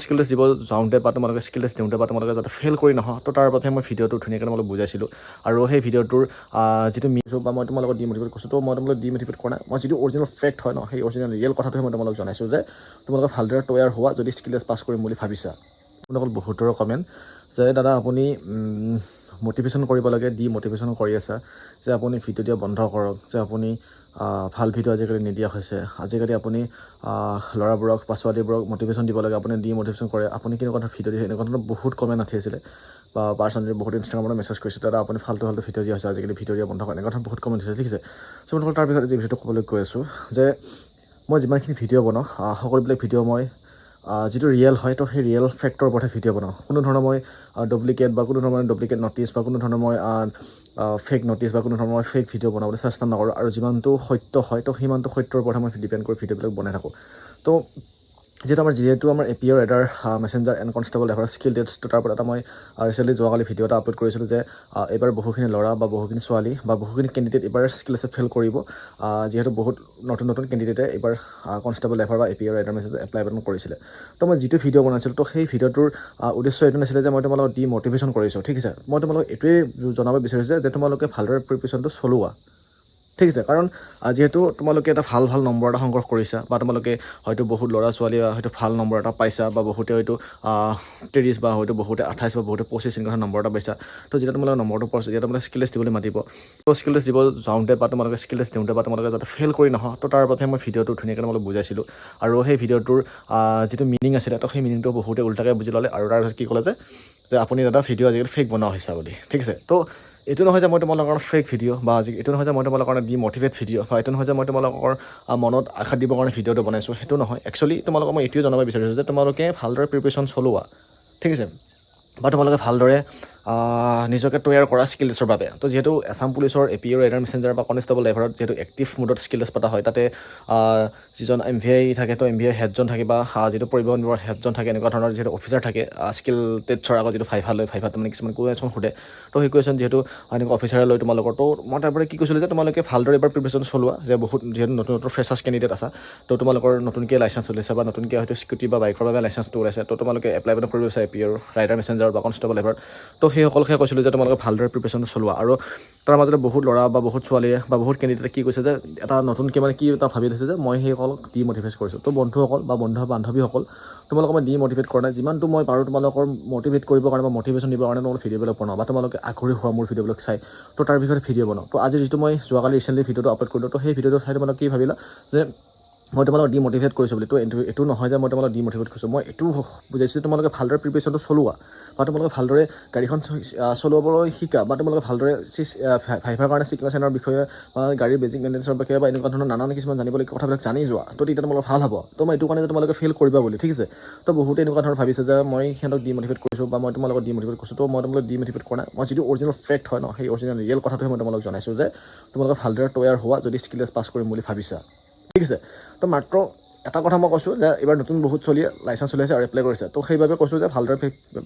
Skill test দিব যাওঁতে বা তোমালোকে স্কিল টেষ্ট দিওঁতে বা তোমালোকে যাতে ফেইল কৰি নহয় তো তাৰ বাবে মই ভিডিঅ'টো ধুনীয়াকৈ তোমালোক বুজাইছিলোঁ আৰু সেই ভিডিঅ'টোৰ যিটো মিউজ বা মই তোমালোকক ডিমোটিভেট কৰিছোঁ তো মই তোমালোকক ডিমোটিভেট কৰা নাই মই যিটো অৰিজিনেল ফেক্ট হয় ন সেই অৰিজিনেল ৰিয়েল কথাটোহে মই তোমালোক জনাইছোঁ যে তোমালোকে ভালদৰে তৈয়াৰ হোৱা যদি স্কিল টেষ্ট পাছ কৰিম বুলি ভাবিছা। আপোনালোকৰ বহুতৰ কমেণ্ট যে দাদা আপুনি মটিভেশ্যন কৰিব লাগে ডিমটিভেশ্যন কৰি আছা যে আপুনি ভিডিঅ' দিয়া বন্ধ কৰক যে আপুনি ভাল ভিডিঅ' আজিকালি নিদিয়া হৈছে আজিকালি আপুনি ল'ৰাবোৰক বা ছোৱালীবোৰক মটিভেশ্যন দিব লাগে আপুনি ডিমটিভেশ্যন কৰে আপুনি কেনেকুৱা ধৰণৰ ভিডিঅ' দিয়ে এনেকুৱা ধৰণৰ বহুত কমেণ্ট আহি আছিলে বা পাৰ্চনেলি বহুত ইনষ্টাগ্ৰামত মেছেজ কৰিছে দাদা আপুনি ফাল্টু ভিডিঅ' দিয়া হৈছে আজিকালি ভিডিঅ' দিয়া বন্ধ কৰে এনেকুৱা ধৰণৰ বহুত কমেণ্ট হৈছে ঠিক আছে চ' মই তাৰ বিষয়ে যি ভিডিঅ'টো ক'বলৈ গৈ আছোঁ যে মই যিমানখিনি ভিডিঅ' বনাওঁ সকলোবিলাক ভিডিঅ' মই যিটো ৰিয়েল হয় তো সেই ৰিয়েল ফেক্টৰ ওপৰতহে ভিডিঅ' বনাওঁ কোনো ধৰণৰ মই ডুপ্লিকেট বা কোনো ধৰণৰ ডুপ্লিকেট নটিছ বা কোনো ধৰণৰ মই ফেক নটিছ বা কোনো ধৰণৰ মই ফেক ভিডিঅ' বনাবলৈ চেষ্টা নকৰোঁ আৰু যিমানটো সত্য হয় তো সিমানটো সত্যৰ ওপৰতহে মই ডিপেণ্ড কৰি ভিডিঅ'বিলাক বনাই থাকোঁ তো যিহেতু আমাৰ এপিঅ'ৰ এটাৰ মেছেঞ্জাৰ এণ্ড কনষ্টেবল এফাৰ স্কিল টেষ্টটো তাৰ পৰা এটা মই ৰিচেণ্টলি যোৱাকালি ভিডিঅ' এটা আপলোড কৰিছিলোঁ যে এইবাৰ বহুখিনি ল'ৰা বা বহুখিনি ছোৱালী বা বহুখিনি কেণ্ডিডেট এইবাৰ স্কিল টেষ্টত ফেইল কৰিব যিহেতু বহুত নতুন কেণ্ডিডেটে এইবাৰ কনষ্টেবল এফাৰ বা এপিঅ'ৰ এটাৰ মেছেজ এপ্লাই কৰিছিলে তো মই যিটো ভিডিঅ' বনাইছিলোঁ তো সেই ভিডিঅ'টোৰ উদ্দেশ্য এইটো নাছিলে যে মই তোমালোকক ডিমটিভেশ্যন কৰিছোঁ ঠিক আছে মই তোমালোকক এইটোৱে জনাব বিচাৰিছোঁ যে তোমালোকে ভালদৰে প্ৰিপেৰেশ্যনটো চলোৱা ঠিক আছে কাৰণ যিহেতু তোমালোকে এটা ভাল নম্বৰ এটা সংগ্ৰহ কৰিছা বা তোমালোকে হয়তো বহুত ল'ৰা ছোৱালীয়ে হয়তো ভাল নম্বৰ এটা পাইছা বা বহুতে হয়তো 30 বা হয়তো বহুতে 28 বা বহুতে 25 এনেকুৱা নম্বৰ এটা পাইছা তো যেতিয়া তোমালোকে নম্বৰটো পাইছা যেতিয়া তোমালোকে স্কিল টেষ্ট দিবলৈ মাতিব তো স্কিল টেষ্ট দিব যাওঁতে বা তোমালোকে স্কিল টেষ্ট দিওঁতে বা তোমালোকে যাতে ফেইল কৰি নহয় তো তাৰ বাবে মই ভিডিঅ'টো ধুনীয়াকৈ তোমালোক বুজাইছিলোঁ আৰু সেই ভিডিঅ'টোৰ যিটো মিনিং আছিলে তো সেই মিনিংটো বহুতে উল্টাকৈ বুজি ল'লে আৰু তাৰপিছত কি ক'লে যে আপুনি দাদা ভিডিঅ' আজিকালি ফেক বনোৱা হৈছে বুলি ঠিক আছে তো এইটো নহয় যে মই তোমালোকৰ ফেক ভিডিঅ' বা এইটো নহয় যে মই তোমালোকৰ কাৰণে ডিমটিভেট ভিডিঅ' বা এইটো নহয় যে মই তোমালোকৰ মনত আশা দিবৰ কাৰণে ভিডিঅ'টো বনাইছোঁ সেইটো নহয় একচুৱেলি তোমালোকক মই এইটোৱে জনাব বিচাৰিছোঁ যে তোমালোকে ভালদৰে প্ৰিপেৰেশ্যন চলোৱা ঠিক আছে বা তোমালোকে ভালদৰে নিজকে তৈয়াৰ কৰা স্কিল টেষ্টৰ বাবে তো যিহেতু আছাম পুলিচৰ এপিঅ'ৰ এডাৰ মেছেঞ্জাৰ বা কনষ্টেবল লেভেলত যিহেতু এক্টিভ মুডত স্কিল টেষ্ট পতা হয় তাতে যিজন MVI থাকে তো MVI হেডজন থাকে বা যিটো পৰিবহণ বিভাগৰ হেডজন থাকে এনেকুৱা ধৰণৰ যিহেতু অফিচাৰ থাকে স্কিল টেষ্টৰ আগত যিটো ভাইভা লয় ভাইভাত মানে কিছুমান কুৱেশ্যন সোধে তো সেই কুৱেশ্যন যিহেতু এনেকুৱা অফিচাৰে লৈ তোমালোকৰ তো মই তাৰপৰা কি কৈছিলোঁ যে তোমালোকে ভালদৰে এবাৰ প্ৰিপেৰেশ্যন চলোৱা যে যিহেতু নতুন ফ্ৰেছাৰ্ছ কেণ্ডিডেট আছা তো তোমালোকৰ নতুনকৈ লাইচেঞ্চ ওলাইছে বা নতুনকৈ হয়তো স্কুটি বা বাইকৰ বাবে লাইচেঞ্চটো ওলাইছে তো তোমালোকে এপ্লাই কৰিব বিচাৰে এপিঅ'ৰ ৰাইডাৰ মেছেঞ্জাৰ বা কনষ্টেবল এভাৰ তো সেই সকলোকে কৈছিলোঁ যে তোমালোকে ভালদৰে প্ৰিপেৰেশ্যন চলোৱা আৰু তাৰ মাজতে বহুত ল'ৰা বা বহুত ছোৱালীয়ে বা বহুত কেণ্ডিডেটে কি কৈছে যে এটা নতুনকৈ মানে কি এটা ভাবি লৈছে যে মই সেইসকলক ডিমটিভেট কৰিছোঁ তো বন্ধুসকল বা বন্ধু বান্ধৱীসকল তোমালোকক মই ডিমটিভেট কৰা নাই যিমানটো মই পাৰোঁ তোমালোকৰ মটিভেট কৰিবৰ কাৰণে বা মটিভেশ্যন দিবৰ কাৰণে তোমালোক ভিডিঅ'বিলাক বনাওঁ বা তোমালোকে আগ্ৰহী হোৱা মোৰ ভিডিঅ'বিলাক চাই তো তাৰ বিষয়ে ভিডিঅ' বনাওঁ তো আজি যিটো মই যোৱাকালি ৰিচেণ্টলি ভিডিঅ'টো আপলোড কৰিলোঁ তো সেই ভিডিঅ'টো চাই তোমালোকে কি ভাবিলা যে মই তোমালোকক ডিমটিভেট কৰিছোঁ বুলি তো এইটো নহয় যে মই তোমালোকক ডিমটিভেট কৰিছোঁ মই এইটো বুজাইছোঁ যে তোমালোকে ভালদৰে প্ৰিপেৰেশ্যনটো চলোৱা বা তোমালোকে ভালদৰে গাড়ীখন চলাবলৈ শিকা বা তোমালোকে ভালদৰে ভাইভাৰ কাৰণে চিগনেচাৰৰ বিষয়ে বা গাড়ীৰ বেজিক মেইনটেনেঞ্চৰ বিষয়ে বা এনেকুৱা ধৰণৰ নানান কিছুমান জানিবলগীয়া কথাবিলাক জানি যোৱা তো তেতিয়া তোমালোকৰ ভাল হ'ব তো মই এইটো কাৰণে যে তোমালোকে ফেইল কৰিবা বুলি ঠিক আছে তো বহুতে এনেকুৱা ধৰণৰ ভাবিছে যে মই সিহঁতক ডিমটিভেট কৰিছোঁ বা মই তোমালোকক ডিমটিভেট কৰিছোঁ তো মই তোমালোকক ডিমটিভেট কৰা নাই মই যিটো অৰিজিনেল ফেক্ট হয় ন সেই অৰিজিনেল ৰিয়েল কথাটোহে মই তোমালোক জনাইছোঁ যে তোমালোকে ভালদৰে তৈয়াৰ হোৱা যদি স্কিল টেষ্ট পাছ কৰিম বুলি ভাবিছা ঠিক আছে তো মাত্ৰ এটা কথা মই কৈছোঁ যে এইবাৰ নতুন বহুত চলিয়ে লাইচেঞ্চ চলিছে আৰু এপ্লাই কৰিছে তো সেইবাবে কৈছোঁ যে ভালদৰে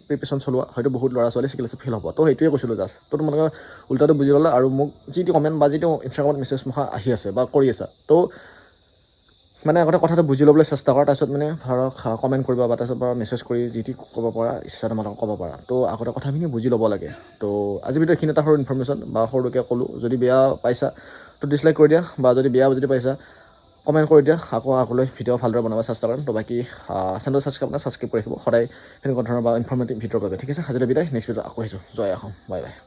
প্ৰিপেৰেশ্যন চলোৱা হয়তো বহুত ল'ৰা ছোৱালী স্কিল টেষ্টত ফেইল হ'ব তো সেইটোৱে কৈছিলোঁ জাষ্ট তো তোমালোকে উল্টাটো বুজি ল'লে আৰু মোক যিটো কমেণ্ট বা যিটো ইনষ্টাগ্ৰামত মেছেজ মুখা আহি আছে বা কৰি আছা তো মানে আগতে কথাটো বুজি ল'বলৈ চেষ্টা কৰা তাৰপিছত মানে ধৰক কমেণ্ট কৰিবা বা তাৰপিছত বা মেছেজ কৰি যি টি ক'ব পৰা ইচ্ছা তোমালোকক ক'ব পাৰা তো আগতে কথাখিনি বুজি ল'ব লাগে তো আজি ভিডিঅ' এইখিনি এটা সৰু ইনফৰমেশ্যন বা সৰুকৈ ক'লোঁ যদি বেয়া পাইছা তো ডিছলাইক কৰি দিয়া বা যদি বেয়া যদি পাইছা কমেণ্ট কৰি দিয়া আকৌ আগলৈ ভিডিঅ' ভালদৰে বনাব চেষ্টা কৰিম তো বাকী চেনেল ছাবস্ক্ৰাইব কৰি ৰাখিব সদায় সেনেকুৱা ধৰণৰ বা ইনফৰ্মেটিভ ভিডিঅ'ৰ বাবে ঠিক আছে আজিলৈ বিদায় নেক্সট ভিডিঅ' আকৌ আহিছোঁ জয় অসম বাই বাই